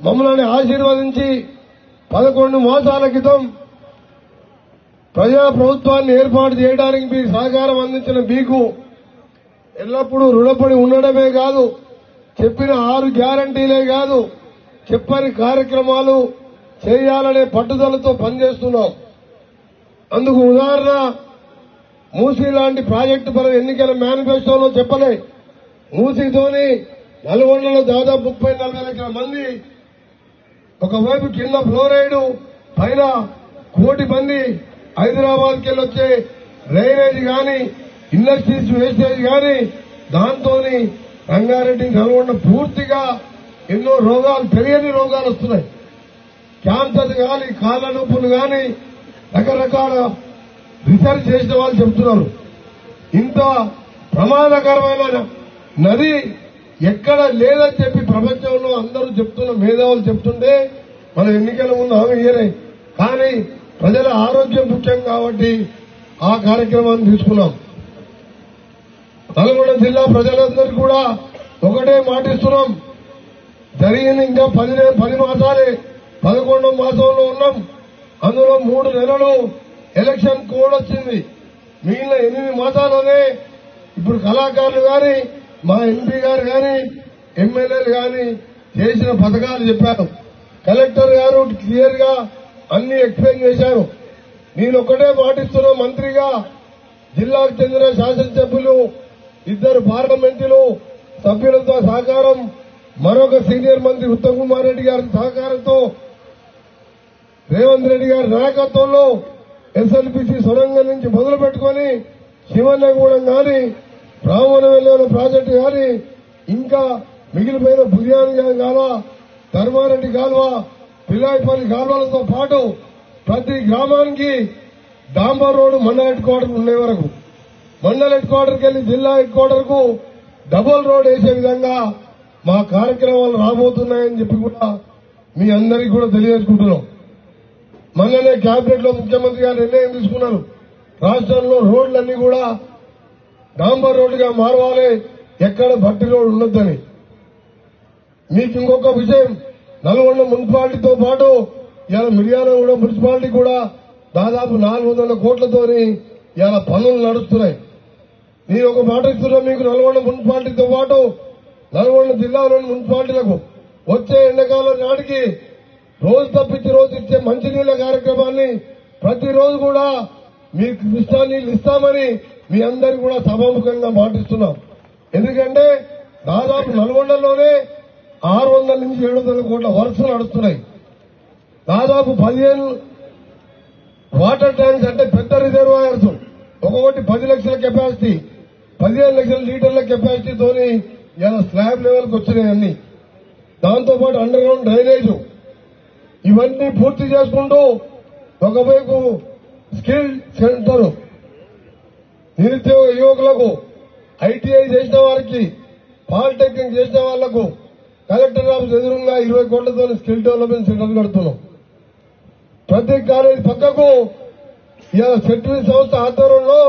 మమ్మల్ని ఆశీర్వదించి 11 మాసాల క్రితం ప్రజాప్రభుత్వాన్ని ఏర్పాటు చేయడానికి మీరు సహకారం అందించిన మీకు ఎల్లప్పుడూ రుణపడి ఉండడమే కాదు, చెప్పిన 6 గ్యారంటీలే కాదు, చెప్పని కార్యక్రమాలు చేయాలనే పట్టుదలతో పనిచేస్తున్నాం. అందుకు ఉదాహరణ మూసీ లాంటి ప్రాజెక్టు పరం ఎన్నికల మేనిఫెస్టోలో చెప్పలే. మూసీతోని నల్గొండలో దాదాపు 30-40 లక్షల మంది, ఒకవైపు కింద ఫ్లోరైడ్, పైన 1 కోటి మంది హైదరాబాద్కి వెళ్ళి వచ్చే డ్రైనేజ్ గాని, ఇండస్ట్రీస్ వేస్టేజ్ గాని, దాంతో రంగారెడ్డి నల్గొండ పూర్తిగా ఎన్నో రోగాలు, తెలియని రోగాలు వస్తున్నాయి. క్యాన్సర్ గాని, కాళ్ళ నొప్పులు గాని, రకరకాల రీసెర్చ్ చేసిన వాళ్ళు చెబుతున్నారు. ఇంత ప్రమాదకరమైన నది ఎక్కడ లేదని చెప్పి ప్రపంచంలో అందరూ చెప్తున్న మేధావులు చెప్తుంటే మన ఎన్నికల ముందు హామీ ఇయ్యలే. కానీ ప్రజల ఆరోగ్యం ముఖ్యం కాబట్టి ఆ కార్యక్రమాన్ని తీసుకున్నాం. నల్గొండ జిల్లా ప్రజలందరికీ కూడా ఒకటే మాటిస్తున్నాం. జరిగింది ఇంకా 10 మాసాలే, 11వ మాసంలో ఉన్నాం. అందులో 3 నెలలు ఎలక్షన్ కోడ్ వచ్చింది. మిగిలిన 8 మాసాలనే ఇప్పుడు కళాకారులు గాని, మా ఎంపీ గారు గాని, ఎమ్మెల్యేలు గాని చేసిన పథకాలు చెప్పారు. కలెక్టర్ గారు క్లియర్ గా అన్ని ఎక్స్ప్లెయిన్ చేశారు. నేను ఒకటే పాటిస్తున్న మంత్రిగా జిల్లాకు చెందిన శాసనసభ్యులు, 2 పార్లమెంటులు సభ్యులతో సహకారం, మరొక సీనియర్ మంత్రి ఉత్తమ్ కుమార్ రెడ్డి గారి సహకారంతో, రేవంత్ రెడ్డి గారి నాయకత్వంలో ఎస్ఎల్బీసీ సొరంగం నుంచి మొదలు పెట్టుకుని శివన్నగూడెం గాని, రామవనవెల్లి ప్రాజెక్టు గాని, ఇంకా మిగిలిపోయిన బుర్యాని కాలువ, ధర్మారెడ్డి కాలువ, పిల్లాయిపల్లి కాలువలతో పాటు ప్రతి గ్రామానికి డాంబర్ రోడ్డు మండల హెడ్ క్వార్టర్ ఉండే వరకు, మండల హెడ్ క్వార్టర్కి వెళ్లి జిల్లా హెడ్ క్వార్టర్ కు డబుల్ రోడ్ వేసే విధంగా మా కార్యక్రమాలు రాబోతున్నాయని చెప్పి కూడా మీ అందరికీ కూడా తెలియజేసుకుంటున్నాం. మొన్ననే కేబినెట్ లో ముఖ్యమంత్రి గారు నిర్ణయం తీసుకున్నారు. రాష్ట్రంలో రోడ్లన్నీ కూడా డాంబర్ రోడ్డుగా మారవాలి, ఎక్కడ భట్టి రోడ్డు ఉండొద్దని. మీకు ఇంకొక విషయం, నల్గొండ మున్సిపాలిటీతో పాటు ఇవాళ మిర్యాలగూడ మున్సిపాలిటీ కూడా దాదాపు 400 కోట్లతోని ఇవాళ పనులు నడుస్తున్నాయి. నేను ఒక మాట ఇస్తున్నా మీకు, నల్గొండ మున్సిపాలిటీతో పాటు నల్గొండ జిల్లాలోని మున్సిపాలిటీలకు వచ్చే ఎండాకాలం నాటికి రోజు తప్పించి రోజు ఇచ్చే మంచినీళ్ల కార్యక్రమాన్ని ప్రతిరోజు కూడా మీకు కృష్ణా నీళ్లు ఇస్తామని మీ అందరికీ కూడా సభాముఖంగా మాటిస్తున్నాం. ఎందుకంటే దాదాపు నల్గొండలోనే 600 నుంచి 700 కోట్ల వర్క్స్ నడుస్తున్నాయి. దాదాపు 15 వాటర్ ట్యాంక్స్, అంటే పెద్ద రిజర్వాయర్స్, ఒక్కొక్కటి 10 లక్షల కెపాసిటీ, 15 లక్షల లీటర్ల కెపాసిటీతోని ఇలా స్లాబ్ లెవెల్కి వచ్చినాయి అన్ని. దాంతోపాటు అండర్ గ్రౌండ్ డ్రైనేజ్, ఇవన్నీ పూర్తి చేసుకుంటూ ఒకవైపు స్కిల్ సెంటర్, నిరుద్యోగ యువకులకు, ఐటీఐ చేసిన వారికి, పాలిటెక్నిక్ చేసిన వాళ్లకు కలెక్టర్ ఆఫీస్ ఎదురుగా 20 కోట్లతో స్కిల్ డెవలప్మెంట్ సెంటర్ కడుతున్నాం. ప్రతి కాలేజీ పక్కకు ఇలా సెట్రీ సంస్థ ఆధ్వర్యంలో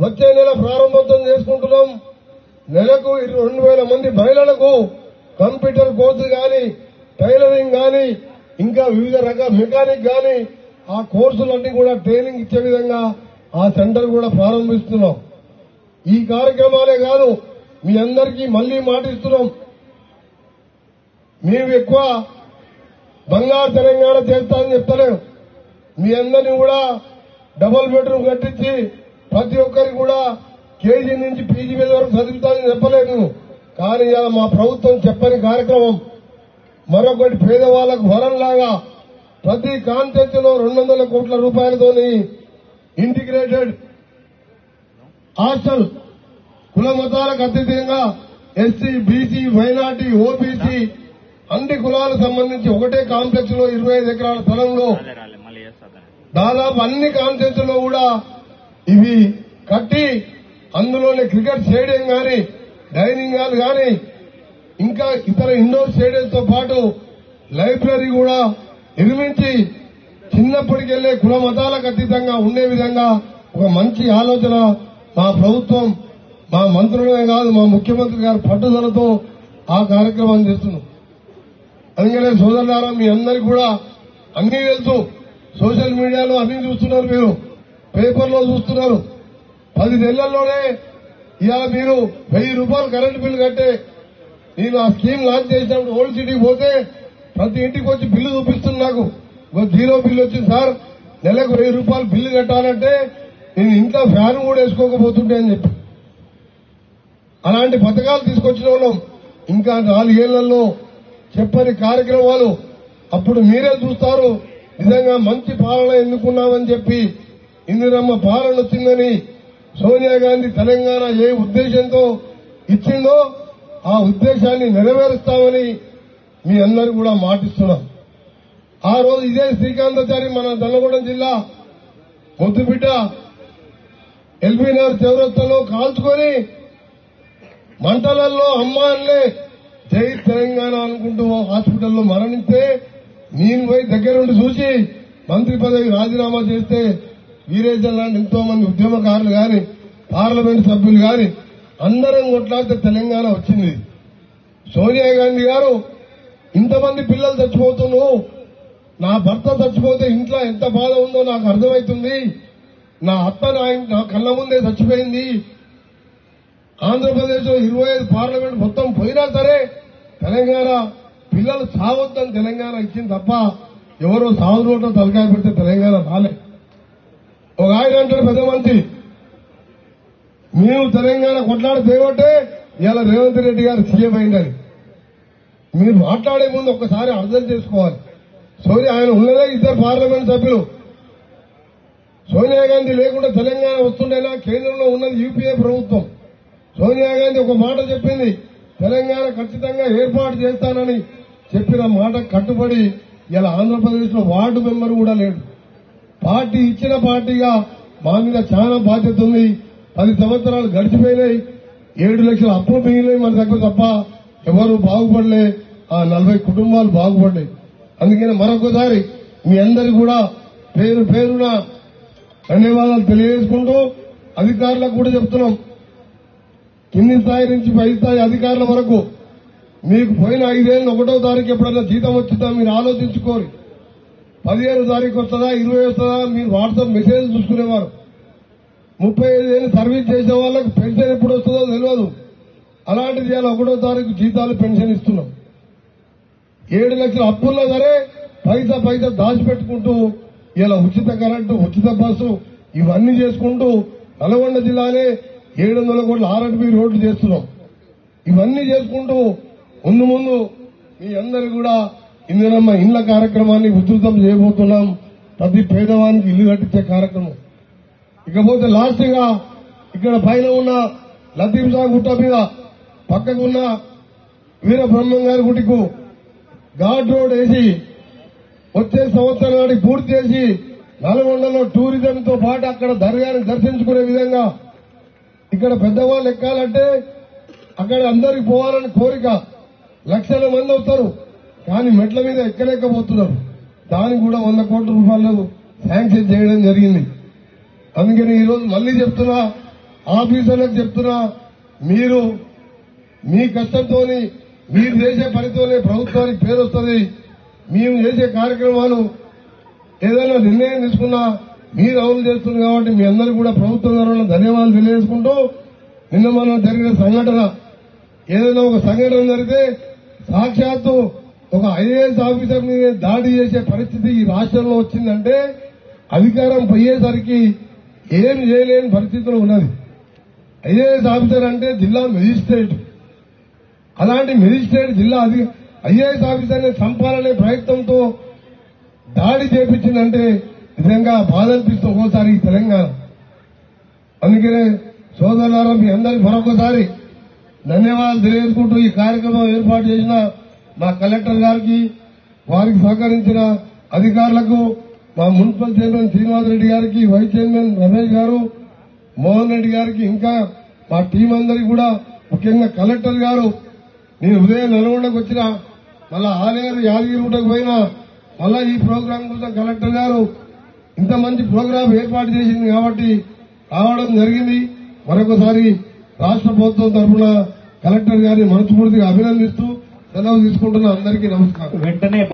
వచ్చే నెల ప్రారంభోత్సవం చేసుకుంటున్నాం. నెలకు 2,000 మంది మహిళలకు కంప్యూటర్ కోర్సు గాని, టైలరింగ్ గాని, ఇంకా వివిధ రకాల మెకానిక్ గాని ఆ కోర్సులన్నీ కూడా ట్రైనింగ్ ఇచ్చే విధంగా ఆ సెంటర్ కూడా ప్రారంభిస్తున్నాం. ఈ కార్యక్రమాలే కాదు, మీ అందరికీ మళ్లీ మాటిస్తున్నాం, మేము ఎక్కువ బంగారు తెలంగాణ చేస్తామని చెప్తలేం. మీ అందరినీ కూడా డబుల్ బెడ్రూమ్ కట్టించి ప్రతి ఒక్కరికి కూడా కేజీ నుంచి పీజీ మీద వరకు చదువుతామని చెప్పలేదు. కానీ ఇలా మా ప్రభుత్వం చెప్పని కార్యక్రమం మరొకటి, పేదవాళ్లకు వరంలాగా ప్రతి కాన్స్టిట్యూన్సీ లో 200 కోట్ల రూపాయలతోని ఇంటిగ్రేటెడ్ హాస్టల్, కుల మతాలకు అతీతంగా ఎస్సీ, బీసీ, మైనార్టీ, ఓబీసీ అన్ని కులాలకు సంబంధించి ఒకటే కాంప్లెక్స్ లో 25 ఎకరాల స్థలంలో దాదాపు అన్ని కాన్స్టిట్యూన్సీ లో కూడా ఇవి కట్టి అందులోనే క్రికెట్ స్టేడియం గాని, డైనింగ్ హాల్ గాని, ఇంకా ఇతర ఇండోర్ స్టేడియంతో పాటు లైబ్రరీ కూడా నిర్మించి చిన్నప్పటికెళ్లే కుల మతాలకు అతీతంగా ఉండే విధంగా ఒక మంచి ఆలోచన మా ప్రభుత్వం, మా మంత్రులే కాదు మా ముఖ్యమంత్రి గారి పట్టుదలతో ఆ కార్యక్రమం చేస్తున్నాం. అందుకనే సోదరులారా మీ అందరికీ కూడా అన్నీ తెలుసు. సోషల్ మీడియాలో అన్ని చూస్తున్నారు, మీరు పేపర్లో చూస్తున్నారు. 10 నెలల్లోనే ఇవాళ మీరు 1000 రూపాయలు కరెంటు బిల్లు కట్టే నేను ఆ స్కీమ్ లాంచ్ చేసినప్పుడు ఓల్డ్ సిటీకి పోతే ప్రతి ఇంటికి వచ్చి బిల్లు చూపిస్తుంది. నాకు జీరో బిల్లు వచ్చింది సార్, నెలకు 1000 రూపాయలు బిల్లు కట్టాలంటే నేను ఇంట్లో ఫ్యాన్ కూడా వేసుకోకపోతుంటే అని చెప్పి అలాంటి పథకాలు తీసుకొచ్చిన వాళ్ళం. ఇంకా 4 ఏళ్లలో చెప్పని కార్యక్రమాలు అప్పుడు మీరే చూస్తారు. నిజంగా మంచి పాలన ఎన్నుకున్నామని చెప్పి ఇందిరమ్మ పాలన వచ్చిందని సోనియా గాంధీ తెలంగాణ ఏ ఉద్దేశంతో ఇచ్చిందో ఆ ఉద్దేశాన్ని నెరవేరుస్తామని మీ అందరూ కూడా మాటిస్తున్నాం. ఆ రోజు ఇదే శ్రీకాంతాచారి మన నల్లగొండ జిల్లా ముద్దుబిడ్డ ఎల్బీ నగర్ చౌరస్తాలో కాల్చుకొని మంటలలో అమ్మాయిలే జై తెలంగాణ అనుకుంటూ హాస్పిటల్లో మరణిస్తే నేను పోయి దగ్గరుండి చూసి మంత్రి పదవి రాజీనామా చేస్తే వీరేజన్ లాంటి ఎంతో మంది ఉద్యమకారులు గాని పార్లమెంట్ సభ్యులు గాని అందరం కొట్లాడితే తెలంగాణ వచ్చింది. సోనియా గాంధీ గారు ఇంతమంది పిల్లలు చచ్చిపోతున్నావు, నా భర్త చచ్చిపోతే ఇంట్లో ఎంత బాధ ఉందో నాకు అర్థమవుతుంది, నా అత్త నా కళ్ళ ముందే చచ్చిపోయింది, ఆంధ్రప్రదేశ్ లో 25 పార్లమెంట్ మొత్తం పోయినా సరే తెలంగాణ పిల్లలు సావొద్దని తెలంగాణ ఇచ్చింది తప్ప ఎవరో సాగు రోడ్లో తలకాయ పెడితే తెలంగాణ రాలే. ఒక ఆయన అంటాడు పెద్ద మంత్రి, మేము తెలంగాణ కొట్లాడి తేవట్టే ఇలా రేవంత్ రెడ్డి గారు సీఎం అయిందని. మీరు మాట్లాడే ముందు ఒక్కసారి అర్థం చేసుకోవాలి. ఆయన ఉన్నదే 2 పార్లమెంట్ సభ్యులు. సోనియా గాంధీ లేకుండా తెలంగాణ వస్తుండేనా? కేంద్రంలో ఉన్నది యూపీఏ ప్రభుత్వం. సోనియా గాంధీ ఒక మాట చెప్పింది, తెలంగాణ ఖచ్చితంగా ఏర్పాటు చేస్తానని చెప్పిన మాట కట్టుబడి ఇలా ఆంధ్రప్రదేశ్ లో వార్డు మెంబర్ కూడా లేడు. పార్టీ ఇచ్చిన పార్టీగా మా మీద చాలా బాధ్యత ఉంది. 10 సంవత్సరాలు గడిచిపోయినాయి, 7 లక్షల అప్పులు మిగిలినాయి మన దగ్గర తప్ప ఎవరు బాగుపడలే. ఆ 40 కుటుంబాలు బాగుపడ్డాయి. అందుకని మరొకసారి మీ అందరికీ కూడా పేరు పేరున ధన్యవాదాలు తెలియజేసుకుంటూ అధికారులకు కూడా చెప్తున్నాం, కింది స్థాయి నుంచి పై స్థాయి అధికారుల వరకు మీకు పోయిన 5 ఏళ్ళు 1వ తారీఖు ఎప్పుడైనా జీతం వచ్చిందా మీరు ఆలోచించుకోరు. 15వ తారీఖు వస్తుందా 20 వస్తుందా మీరు వాట్సాప్ మెసేజ్ చూసుకునేవారు. 35 ఏళ్ళు సర్వీస్ చేసే వాళ్ళకి పెన్షన్ ఎప్పుడు వస్తుందో తెలియదు. అలాంటిది ఇవాళ 1వ తారీఖు జీతాలు పెన్షన్ ఇస్తున్నాం. 7 లక్షల అప్పుల్లో సరే పైసా దాచిపెట్టుకుంటూ ఇలా ఉచిత కరెంటు, ఉచిత బస్సు ఇవన్నీ చేసుకుంటూ నల్గొండ జిల్లానే 700 కోట్ల ఆర్ఎండ్బి రోడ్లు చేస్తున్నాం. ఇవన్నీ చేసుకుంటూ ముందు మీ అందరూ కూడా ఇందిరమ్మ ఇండ్ల కార్యక్రమాన్ని ఉధృతం చేయబోతున్నాం. ప్రతి పేదవానికి ఇల్లు కట్టించే కార్యక్రమం. ఇకపోతే లాస్ట్ గా ఇక్కడ పైన ఉన్న లతీఫ్ షా గుట్ట మీద పక్కకున్న వీరబ్రహ్మం గారి గుడికు ఘాట్ రోడ్ వేసి వచ్చే సంవత్సరం నాటికి పూర్తి చేసి నల్గొండలో టూరిజంతో పాటు అక్కడ దర్గాని దర్శించుకునే విధంగా ఇక్కడ పెద్దవాళ్ళు ఎక్కాలంటే అక్కడ అందరికి పోవాలని కోరిక. లక్షల మంది వస్తారు కానీ మెట్ల మీద ఎక్కలేకపోతున్నారు. దానికి కూడా 100 కోట్ల రూపాయలు శాంక్షన్ చేయడం జరిగింది. అందుకని ఈరోజు మళ్లీ చెప్తున్నా, ఆఫీసర్లకు చెప్తున్నా, మీరు మీ కష్టంతోని మీరు చేసే పనితోనే ప్రభుత్వానికి పేరు వస్తుంది. మేము చేసే కార్యక్రమాలు ఏదైనా నిర్ణయం తీసుకున్నా మీరు అమలు చేస్తుంది కాబట్టి మీ అందరూ కూడా ప్రభుత్వం ద్వారా ధన్యవాదాలు తెలియజేసుకుంటూ, నిన్న మనం జరిగిన సంఘటన ఏదైనా ఒక సంఘటన జరిగితే సాక్షాత్తు ఒక ఐఏఎస్ ఆఫీసర్ మీద దాడి చేసే పరిస్థితి ఈ రాష్ట్రంలో వచ్చిందంటే అధికారం పోయేసరికి ఏం చేయలేని పరిస్థితులు ఉన్నది. ఐఏఎస్ ఆఫీసర్ అంటే జిల్లా మెజిస్ట్రేట్. అలాంటి మెజిస్ట్రేట్ జిల్లా ఐఏఎస్ ఆఫీసర్ని చంపాలనే ప్రయత్నంతో దాడి చేపించిందంటే నిజంగా బాధ అనిపిస్తుంది ఒక్కోసారి ఈ తెలంగాణ. అందుకనే సోదరులారా మీ అందరికీ మరొకసారి ధన్యవాదాలు తెలియజేసుకుంటూ ఈ కార్యక్రమం ఏర్పాటు చేసిన మా కలెక్టర్ గారికి, వారికి సహకరించిన అధికారులకు, మా మున్సిపల్ చైర్మన్ శ్రీనివాసరెడ్డి గారికి, వైస్ చైర్మన్ రమేష్ గారు, మోహన్ రెడ్డి గారికి, ఇంకా మా టీం అందరికీ కూడా ముఖ్యంగా కలెక్టర్ గారు, నేను ఉదయం నల్గొండకు వచ్చిన మళ్ళా ఆలేరు యాదగిరిగుట్టకు పోయినా మళ్ళా ఈ ప్రోగ్రాం కోసం కలెక్టర్ గారు ఇంత మంచి ప్రోగ్రాం ఏర్పాటు చేసింది కాబట్టి రావడం జరిగింది. మరొకసారి రాష్ట్ర ప్రభుత్వం తరఫున కలెక్టర్ గారిని మనస్ఫూర్తిగా అభినందిస్తూ సెలవు తీసుకుంటున్నా. అందరికీ నమస్కారం. వెంటనే